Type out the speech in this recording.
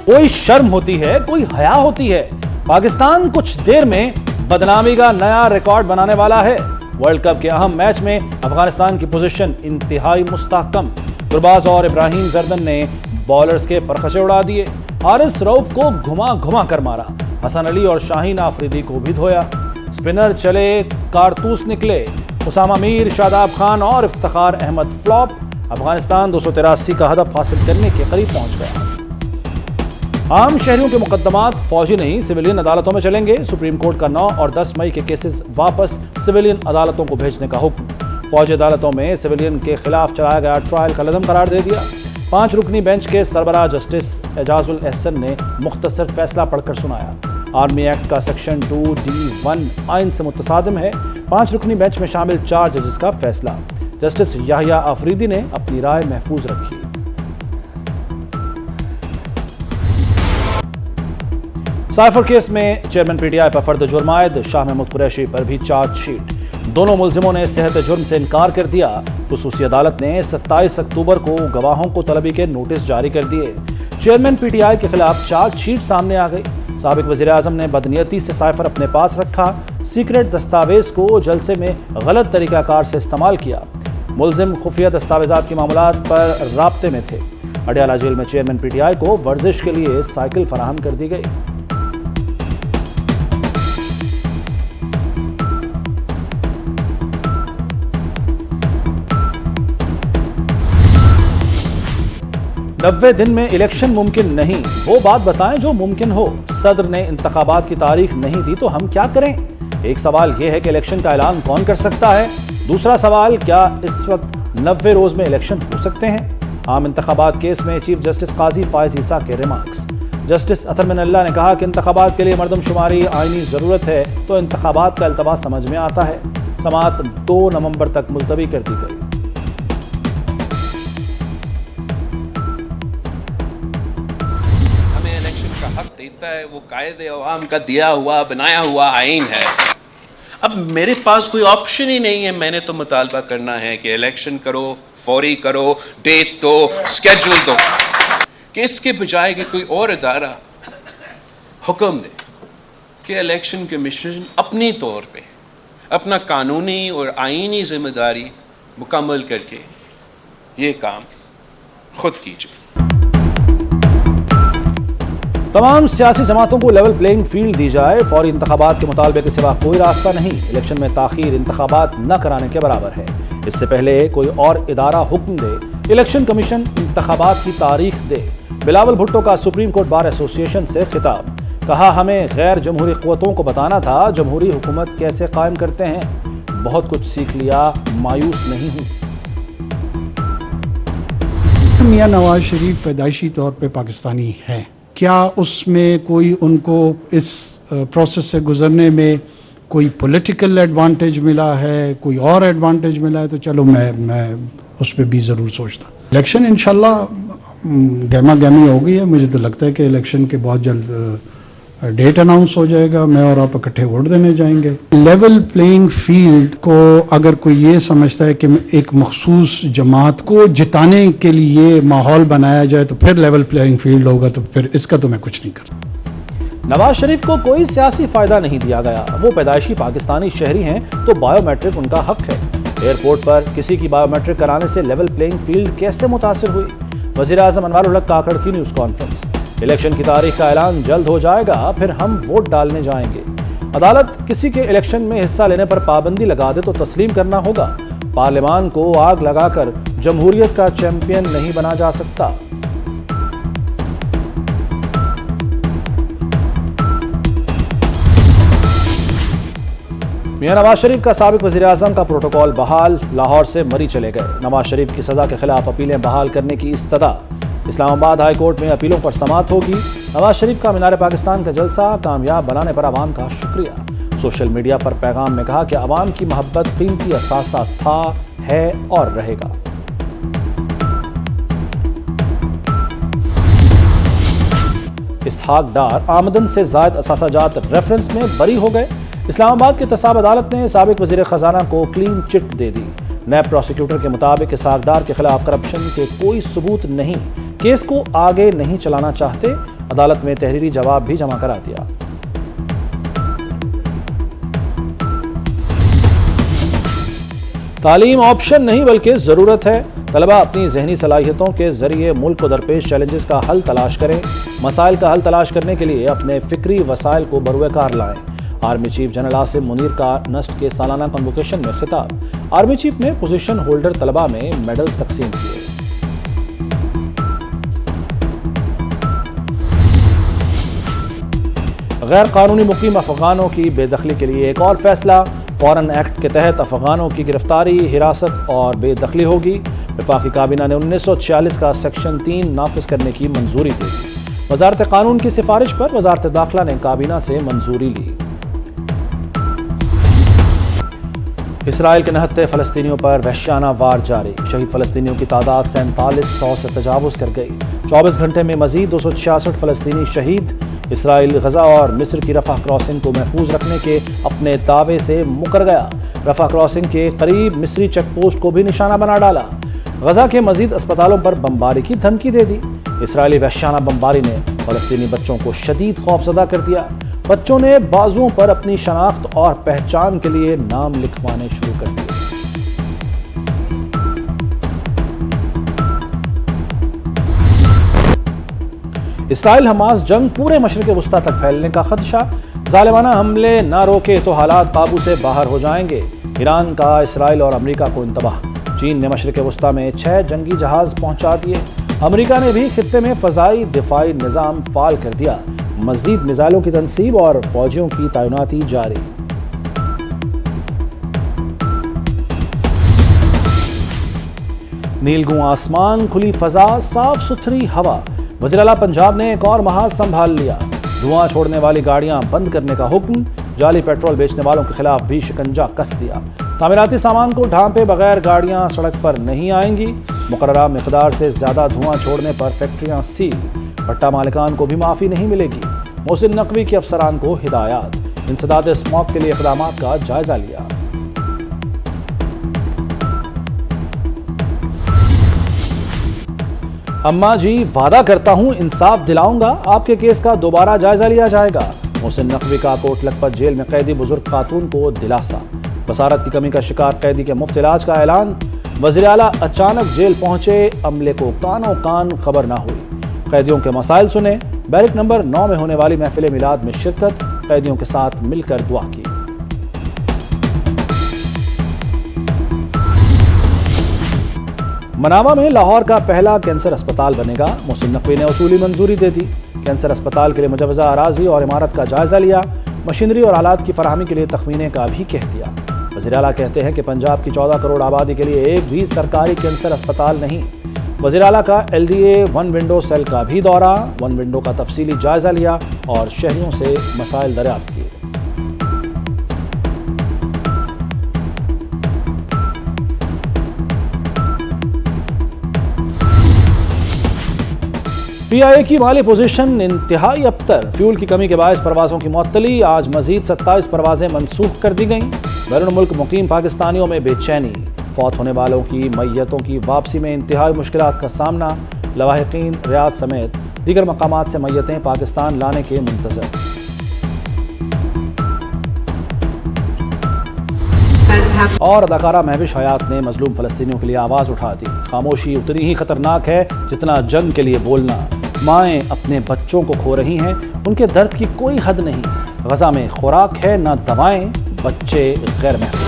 कोई शर्म होती है, कोई हया होती है। पाकिस्तान कुछ देर में बदनामी का नया रिकॉर्ड बनाने वाला है। वर्ल्ड कप के अहम मैच में अफगानिस्तान की पोजीशन इंतहाई मुस्तहकम। गुरबाज और इब्राहिम जर्दन ने बॉलर्स के परखचे उड़ा दिए। हारिस रऊफ को घुमा घुमा कर मारा। हसन अली और शाहीन आफरीदी को भी धोया। स्पिनर चले कारतूस निकले। उसामा मीर, शादाब खान और इफ्तिखार अहमद फ्लॉप। अफगानिस्तान 283 का हदफ हासिल करने के करीब पहुंच गया। आम शहरियों के मुकदमात फौजी नहीं सिविलियन अदालतों में चलेंगे। सुप्रीम कोर्ट का 9 और 10 मई के केसेस वापस सिविलियन अदालतों को भेजने का हुक्म। फौजी अदालतों में सिविलियन के खिलाफ चलाया गया ट्रायल का लदम करार दे दिया। 5 रुकनी बेंच के सरबराह जस्टिस एजाजुल एहसन ने मुख्तसर फैसला पढ़कर सुनाया। आर्मी एक्ट का सेक्शन 2D1 आइन से मुतसादिम है। 5 रुकनी बेंच में शामिल 4 जजेस का फैसला। जस्टिस याहिया आफरीदी ने अपनी राय महफूज रखी। साइफर केस में चेयरमैन पीटीआई पर फर्द जुर्म आयद। शाह महमूद कुरैशी पर भी चार्जशीट। दोनों मुलजिमों ने सेहत जुर्म से इनकार कर दिया। खुसूसी अदालत ने 27 अक्टूबर को गवाहों को तलबी के नोटिस जारी कर दिए। चेयरमैन पीटीआई के खिलाफ चार्जशीट सामने आ गई। साबिक वजीर आजम ने बदनीयती से साइफर अपने पास रखा। सीक्रेट दस्तावेज को जलसे में गलत तरीकाकार से इस्तेमाल किया। मुलजिम खुफिया दस्तावेजात के मामलात पर राब्ते में थे। अडियाला जेल में चेयरमैन पीटीआई को वर्जिश के लिए साइकिल फराहम कर दी गई। नब्बे दिन में इलेक्शन मुमकिन नहीं, वो बात बताएं जो मुमकिन हो। सदर ने इंतखाबात की तारीख नहीं दी तो हम क्या करें? एक सवाल यह है कि इलेक्शन का ऐलान कौन कर सकता है। दूसरा सवाल, क्या इस वक्त 90 रोज में इलेक्शन हो सकते हैं? आम इंतखाबात केस में चीफ जस्टिस काजी फायज ईसा के रिमार्क्स। जस्टिस अतर मिनल्ला ने कहा कि इंतखाबात के लिए मरदमशुमारी आईनी जरूरत है तो इंतखाबात का अल्तबा समझ में आता है। समाअत 2 नवंबर तक मुलतवी कर दी गई। हक देता है, वो कायदे अवाम का दिया हुआ बनाया हुआ आइन है। अब मेरे पास कोई ऑप्शन ही नहीं है। मैंने तो मुतालबा करना है कि इलेक्शन करो, फौरी करो, डेट दो, स्केड्यूल दो, कि इसके बजाय कि कोई और इदारा हुक्म दे कि इलेक्शन कमीशन अपनी तौर पे अपना कानूनी और आईनी जिम्मेदारी मुकम्मल करके ये काम खुद कीजिए। तमाम सियासी जमातों को लेवल प्लेइंग फील्ड दी जाए। फौरी इंतखाबात के मुतालबे के सिवा कोई रास्ता नहीं। इलेक्शन में ताखीर इंतखाबात न कराने के बराबर है। इससे पहले कोई और इदारा हुक्म दे, इलेक्शन कमीशन इंतखाबात की तारीख दे। बिलावल भुट्टो का सुप्रीम कोर्ट बार एसोसिएशन से खिताब। कहा, हमें गैर जमहूरी क़ुव्वतों को बताना था जमहूरी हुकूमत कैसे कायम करते हैं। बहुत कुछ सीख लिया, मायूस नहीं हूँ। मियां नवाज शरीफ पैदाइशी तौर पे पाकिस्तानी हैं। क्या उसमें कोई उनको इस प्रोसेस से गुजरने में कोई पॉलिटिकल एडवांटेज मिला है, कोई और एडवांटेज मिला है, तो चलो मैं उस पर भी ज़रूर सोचता। इलेक्शन इंशाल्लाह गहमा गहमी हो गई है। मुझे तो लगता है कि इलेक्शन के बहुत जल्द डेट अनाउंस हो जाएगा। मैं और आप इकट्ठे वोट देने जाएंगे। लेवल प्लेइंग फील्ड को अगर कोई ये समझता है कि एक मखसूस जमात को जिताने के लिए माहौल बनाया जाए तो फिर लेवल प्लेइंग फील्ड होगा, तो फिर इसका तो मैं कुछ नहीं कर सकता। नवाज शरीफ को कोई सियासी फायदा नहीं दिया गया। वो पैदाइशी पाकिस्तानी शहरी हैं तो बायोमेट्रिक उनका हक है। एयरपोर्ट पर किसी की बायोमेट्रिक कराने से लेवल प्लेइंग फील्ड कैसे मुतासिर हुई? वजीर आजम अनवारुल हक काकड़ की न्यूज़ कॉन्फ्रेंस। इलेक्शन की तारीख का ऐलान जल्द हो जाएगा, फिर हम वोट डालने जाएंगे। अदालत किसी के इलेक्शन में हिस्सा लेने पर पाबंदी लगा दे तो तस्लीम करना होगा। पार्लियामान को आग लगाकर जमहूरियत का चैंपियन नहीं बना जा सकता। मियां नवाज शरीफ का साबिक वजीर आजम का प्रोटोकॉल बहाल। लाहौर से मरी चले गए। नवाज शरीफ की सजा के खिलाफ अपीलें बहाल करने की इस्तदा। इस्लामाबाद हाई कोर्ट में अपीलों पर समाअत होगी। नवाज शरीफ का मीनार पाकिस्तान का जलसा कामयाब बनाने पर अवाम का शुक्रिया। सोशल मीडिया पर पैगाम में कहा कि अवाम की मोहब्बत कीमती असासा था, है और रहेगा। इसहाक डार आमदन से जायद असासाजात रेफरेंस में बरी हो गए। इस्लामाबाद की तसाब अदालत ने साबिक वजीर खजाना को क्लीन चिट दे दी। नैब प्रोसिक्यूटर के मुताबिक इसहाक डार के खिलाफ करप्शन के कोई सबूत नहीं, केस को आगे नहीं चलाना चाहते। عدالت میں تحریری جواب بھی جمع کرا دیا۔ تعلیم آپشن نہیں بلکہ ضرورت ہے۔ طلبہ اپنی ذہنی صلاحیتوں کے ذریعے ملک کو درپیش چیلنجز کا حل تلاش کریں۔ مسائل کا حل تلاش کرنے کے لیے اپنے فکری وسائل کو بروئے کار لائیں۔ Army chief general Asim Munir کا نسٹ کے سالانہ کنووکیشن میں خطاب۔ آرمی چیف نے پوزیشن ہولڈر طلبہ میں میڈلز تقسیم کیے۔ غیر قانونی مقیم افغانوں کی بے دخلی کے لیے ایک اور فیصلہ۔ فورن ایکٹ کے تحت افغانوں کی گرفتاری، حراست اور بے دخلی ہوگی۔ وفاقی کابینہ نے 1946 کا سیکشن 3 نافذ کرنے کی منظوری دی۔ وزارت قانون کی سفارش پر وزارت داخلہ نے کابینہ سے منظوری لی۔ اسرائیل کے نہتے فلسطینیوں پر وحشیانہ وار جاری۔ شہید فلسطینیوں کی تعداد 4700 سے تجاوز کر گئی۔ 24 گھنٹے میں مزید 266 فلسطینی شہید۔ اسرائیل غزہ اور مصر کی رفح کراسنگ کو محفوظ رکھنے کے اپنے دعوے سے مکر گیا۔ رفح کراسنگ کے قریب مصری چیک پوسٹ کو بھی نشانہ بنا ڈالا۔ غزہ کے مزید اسپتالوں پر بمباری کی دھمکی دے دی۔ اسرائیلی وحشیانہ بمباری نے فلسطینی بچوں کو شدید خوفزدہ کر دیا۔ بچوں نے بازوؤں پر اپنی شناخت اور پہچان کے لیے نام لکھوانے شروع کر دیے۔ اسرائیل حماس جنگ پورے مشرق وسطی تک پھیلنے کا خدشہ۔ ظالمانہ حملے نہ روکے تو حالات قابو سے باہر ہو جائیں گے۔ ایران کا اسرائیل اور امریکہ کو انتباہ۔ چین نے مشرق وسطی میں 6 جنگی جہاز پہنچا دیے۔ امریکہ نے بھی خطے میں فضائی دفاعی نظام فعال کر دیا۔ مزید میزائلوں کی تنصیب اور فوجیوں کی تعیناتی جاری۔ نیلگوں آسمان، کھلی فضا، صاف ستھری ہوا۔ وزیر اعلیٰ پنجاب نے ایک اور محاذ سنبھال لیا۔ دھواں چھوڑنے والی گاڑیاں بند کرنے کا حکم۔ جعلی پیٹرول بیچنے والوں کے خلاف بھی شکنجہ کس دیا۔ تعمیراتی سامان کو ڈھانپے بغیر گاڑیاں سڑک پر نہیں آئیں گی۔ مقررہ مقدار سے زیادہ دھواں چھوڑنے پر فیکٹریاں سیل۔ بھٹا مالکان کو بھی معافی نہیں ملے گی۔ محسن نقوی کی افسران کو ہدایات۔ انسداد اسموگ کے لیے اقدامات کا جائزہ لیا۔ اماں جی، وعدہ کرتا ہوں انصاف دلاؤں گا، آپ کے کیس کا دوبارہ جائزہ لیا جائے گا۔ محسن نقوی کا کوٹ لکھپت جیل میں قیدی بزرگ خاتون کو دلاسا۔ بصارت کی کمی کا شکار قیدی کے مفت علاج کا اعلان۔ وزیر اعلیٰ اچانک جیل پہنچے، عملے کو کانوں کان خبر نہ ہوئی۔ قیدیوں کے مسائل سنے۔ بیرک نمبر 9 میں ہونے والی محفل میلاد میں شرکت۔ قیدیوں کے ساتھ مل کر دعا کی۔ منامہ میں لاہور کا پہلا کینسر اسپتال بنے گا۔ محسن نقوی نے اصولی منظوری دے دی۔ کینسر اسپتال کے لیے مجوزہ اراضی اور عمارت کا جائزہ لیا۔ مشینری اور آلات کی فراہمی کے لیے تخمینے کا بھی کہہ دیا۔ وزیر اعلیٰ کہتے ہیں کہ پنجاب کی 14 کروڑ آبادی کے لیے ایک بھی سرکاری کینسر اسپتال نہیں۔ وزیر اعلیٰ کا LDA 1 ونڈو سیل کا بھی دورہ۔ 1 ونڈو کا تفصیلی جائزہ لیا اور شہریوں سے مسائل دریافت کیے۔ PIA کی مالی پوزیشن انتہائی ابتر۔ فیول کی کمی کے باعث پروازوں کی معطلی۔ آج مزید 27 پروازیں منسوخ کر دی گئیں۔ بیرون ملک مقیم پاکستانیوں میں بے چینی۔ فوت ہونے والوں کی میتوں کی واپسی میں انتہائی مشکلات کا سامنا۔ لواحقین ریاض سمیت دیگر مقامات سے میتیں پاکستان لانے کے منتظر۔ اور اداکارہ مہوش حیات نے مظلوم فلسطینیوں کے لیے آواز اٹھا دی۔ خاموشی اتنی ہی خطرناک ہے جتنا جنگ کے لیے بولنا۔ مائیں اپنے بچوں کو کھو رہی ہیں، ان کے درد کی کوئی حد نہیں۔ غزہ میں خوراک ہے نہ دوائیں، بچے غیر محفوظ۔